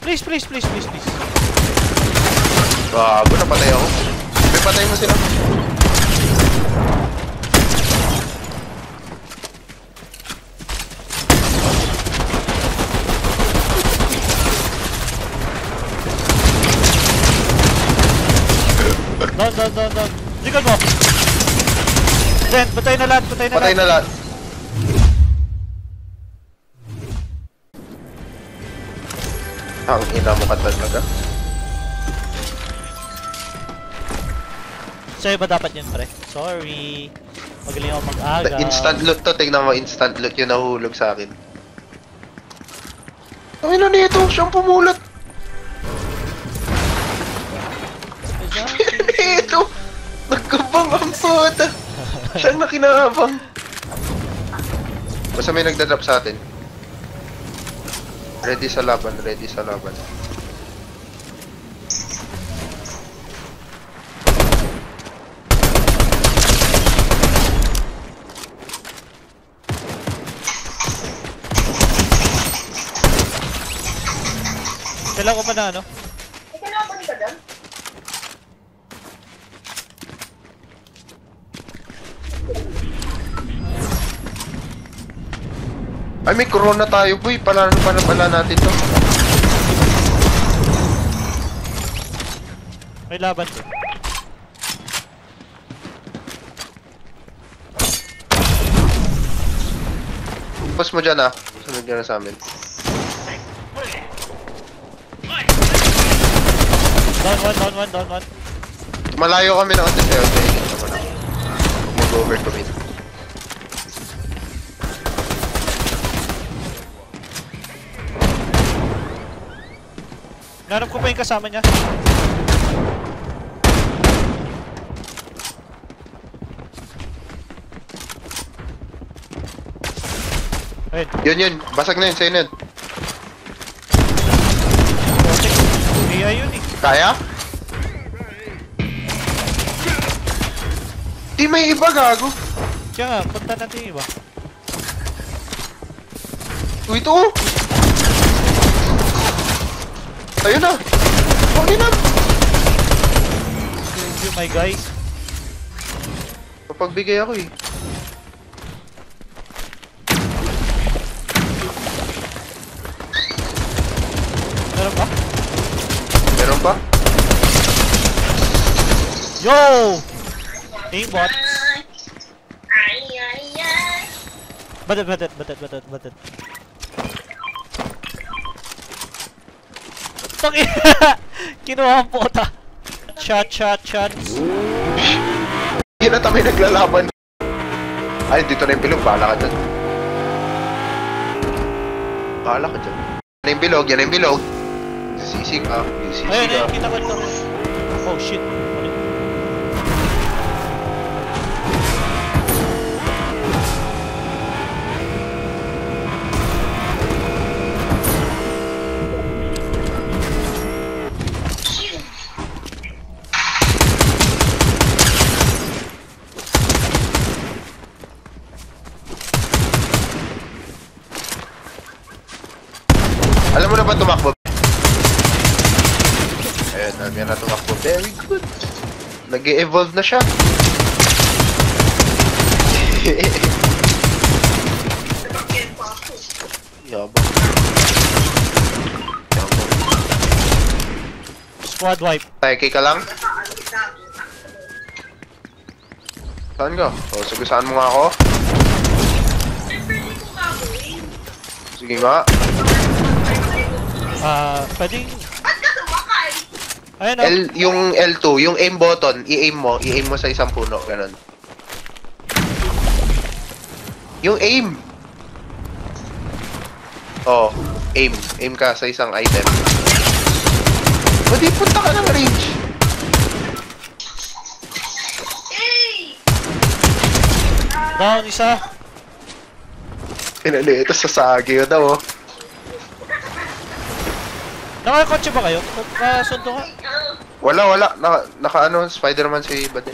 Please, please, please, please, please. Bago, napatay ako. May patay mo sila. Down. Sigal mo. Then, patay na lahat, Patay na lahat. Ang ina mo ka talaga. Sa'yo ba dapat yun, pre? Sorry. Magaling ako mag-aga. Instant loot to, tignan mo, instant loot yung nahulog sa akin. Ang ina nito, siyang pumulat. Ito, nagkabang ang puta. Siyang nakinabang. Basta may nagdadrop sa atin. Ready sa laban, ready sa laban. Kailan ko pa na ano? Kailangan ba nito doon? Ay, may corona tayo, boy. Pala natin to. May laban to. Post mo dyan, ah. Sunod dyan na sa amin. Down one. Malayo kami ng konti sa'yo. Mag-over to me. Nanap ko pa yung kasama niya. Ayun. Yun. Basag na yun, sa'yo na yun. Kaya yun eh. Kaya? Di may iba, gago. Kaya nga, punta natin yung iba. Uy, ito oh. Ayun na. Okay na. Thank you, my guys. Papagbigay ako eh. Meron ba? Meron pa? Yo! Aimbot. Batet. Tangina! Kinuha ang puta. Shot. Yun na tayo naglalaban. Ay, dito na yung bilog. Bahala ka dyan. Yan na yung bilog. Sisig ka. Ayun, kita ko ito. Oh shit. Alam mo na ba tumakbo? Ayun na tumakbo. Very good. Nag-e-evolve na siya. Yabang. Squad wipe. Tayo ka lang? Saan ka? O, sagasaan mo nga ako. Sige nga. Pwedeng... Ba't ka tumakay? Ayun o. Yung L2, yung aim button, i-aim mo sa isang puno, ganun. Yung aim! Oh, aim ka sa isang item. O di, punta ka ng range. Hey! Down isa. Pinali, ito sa Sagio daw, oh. Nakakotse ba kayo? Sunto ka? Wala. Naka Spider-Man si Baden.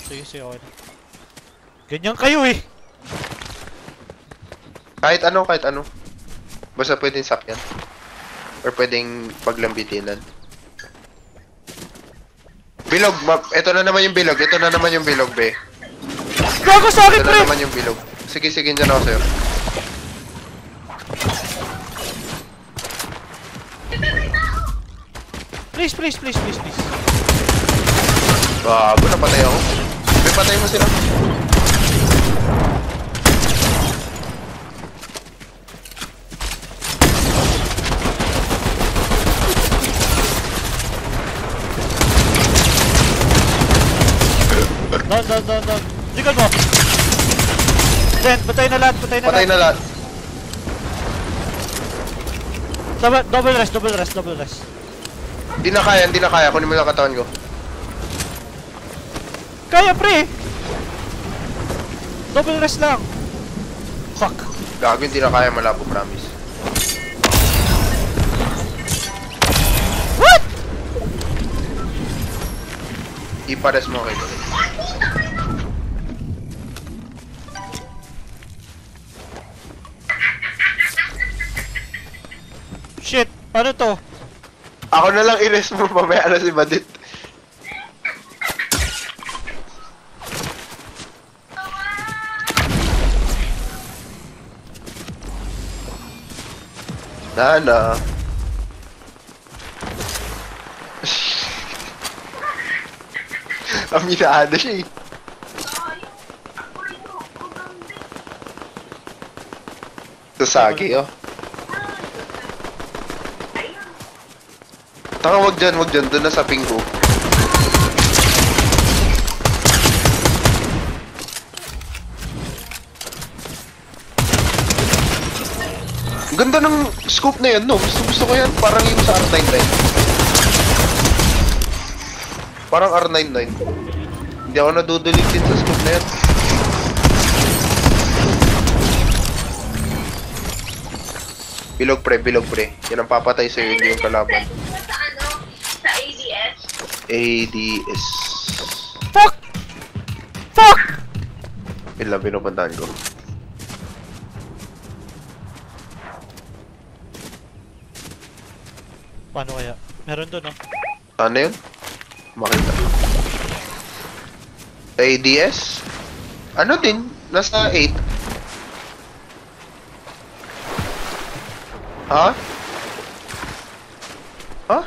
Sige, okay na. Ganyan kayo eh. Kahit ano. Basta pwedeng sakyan. Or pwedeng paglambitinan. Bilog, ito na naman yung bilog. Ito na naman yung bilog, be. Gago sa akin, Ito pre! na naman yung bilog. Sige, sige, dyan ako sa'yo. Please, please, please, please, please. Bago, napatay ako. Be, patay mo sila. Down. Jigal mo! Then, patay na lahat, patay na Patay lahat. na lahat. Double rest. Hindi na kaya. Kunin mo lang katawan ko. Kaya, pre! Double rest lang. Fuck. Gago, hindi na kaya, malabo, promise. What? Ipares mo kayo. Shit, paano to? Ako na lang i-rest mo, mamaya na si Badit. Nana. Aminado siya eh. Sasagi oh. Taka, wag dyan. Doon na sa pingko. Ganda ng scope na yan, no? Gusto ko yan. Parang yung sa R99. Parang R99. Hindi ako nadudulig din sa scope na yan. Bilog pre. Yan ang papatay sa'yo, hindi yung kalaban. Sa ano? Sa ADS? ADS. Fuck! Fuck! Yun lang pinupuntahan ko. Paano kaya? Meron doon, no? Ano yun? Makita. ADS? Ano din? Nasa 8. Ha? Ha?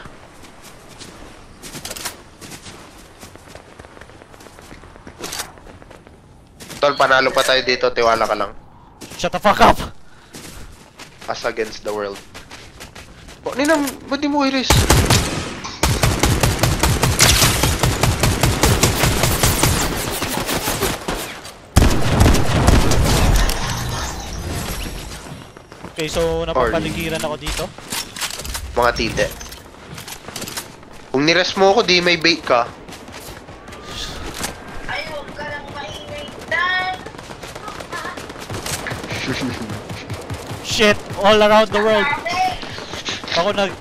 Tol, panalo pa tayo dito. Tiwala ka lang. Shut the fuck up! Us against the world. Oh, Ninang, ba't di mo iris? Okay, so napapaligiran ako dito. Mga tite. Kung nires mo ako, di may bait ka. Ay, huwag ka lang maingay dyan. Shit! All around the world!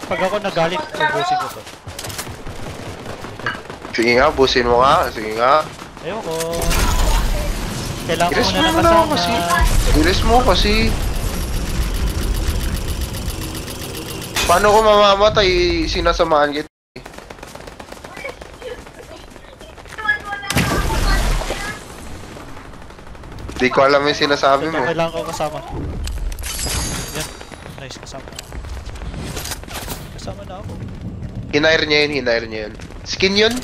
Pag ako nagalit, ubusin ko to. Sige nga, busin mo nga. Sige nga. Ayoko. Kailangan ko Iris muna mo ng na ako kasama. kasi. Iris mo kasi. Paano ko mamamatay? Sinasamahan kita. Di ko alam yung sinasabi mo. Kailangan ko kasama. Yan. Nice, kasama. Kasama na ako. Hinair niya yun. Skin yun?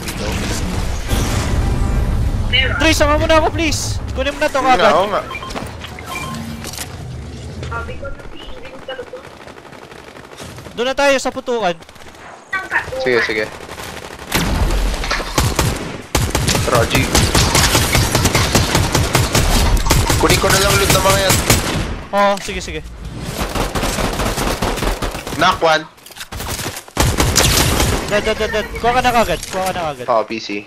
Dre, sama mo na ako, please! Kunin mo na to Oo nga, kagad. oo nga. Sabi ko na si Ingrid talaga. Doon na tayo sa putukan. Sige. Rogi. Kunin ko na lang loot ng mga yan. Oo, sige. Knock one. Dead. Kuha ka na kagad. Oo, PC.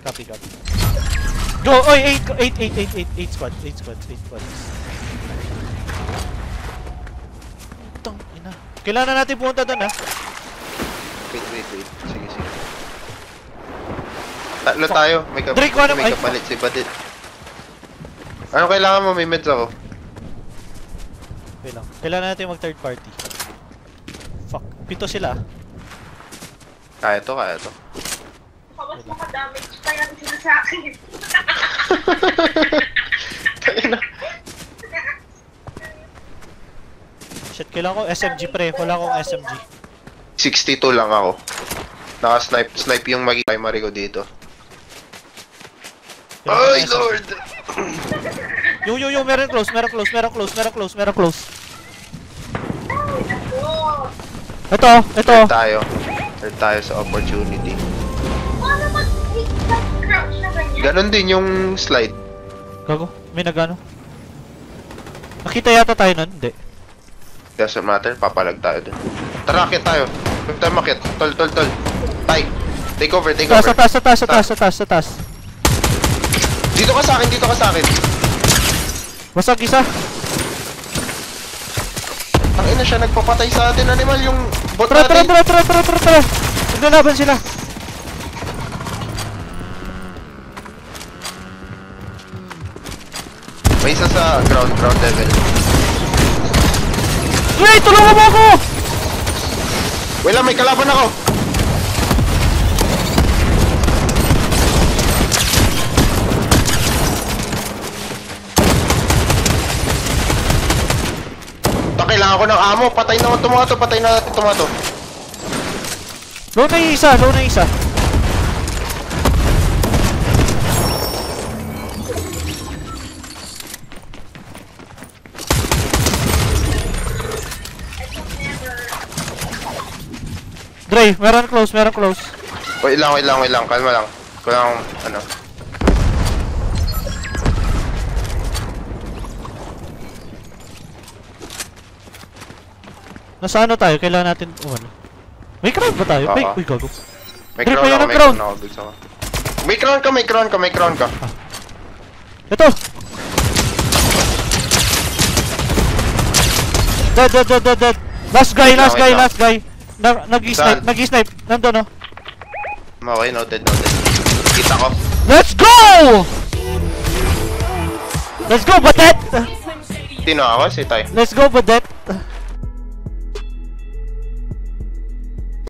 Copy. Go! Oy, 8 squads. Tang ina. Kailangan na natin pumunta doon, ha? Wait. Sige. Tatlo tayo. May Drake, ano- ay, kapalit si Badit. Ano kailangan mo? May meds ako. Wait lang. Kailangan natin mag third party. Fuck. 7 sila. Kaya to, kaya to. Baka mas makadamage pa yan sila sa akin. Kaya na. Shit, kailangan ko SMG pre. Wala akong SMG. 62 lang ako. Naka-snipe yung primary ko dito. Kailangan Ay, ko SMG. Lord! Yo, meron close. Ay, ako. Ito. Third tayo sa opportunity. Paano mag-crouch na ganyan? Ganon din yung slide. Gago, may nagano. Nakita yata tayo nun? Hindi. Doesn't matter, papalag tayo dun. Tara, akit tayo. Huwag tayo makit. Tol. Tay. Take over. Sa taas. Dito ka sa akin. Basag isa. Ang ina siya, nagpapatay sa atin, animal, yung bot Tara. natin. Naglalaban sila. May isa sa ground level. Wait, tulungan mo ako! Wala, may kalaban ako. Kailangan ko ng ammo. Patay na natin tomato. Low na yung isa. Dre, meron close. Wait lang. Kalma lang. Kailangan ano. Nasa ano tayo? Kailangan natin umano. May crown ba tayo? Oo. Uy, gago. May Dre, crown mayroon ako, may crown. crown ako. Gusto ko. May crown ka. Ito! Dead. Last guy. Saan? Nag-snipe. Nandun, oh. Okay, noted. Kita ko. Let's go! Let's go, Badet! Tino ako, si Tay. Let's go, Badet!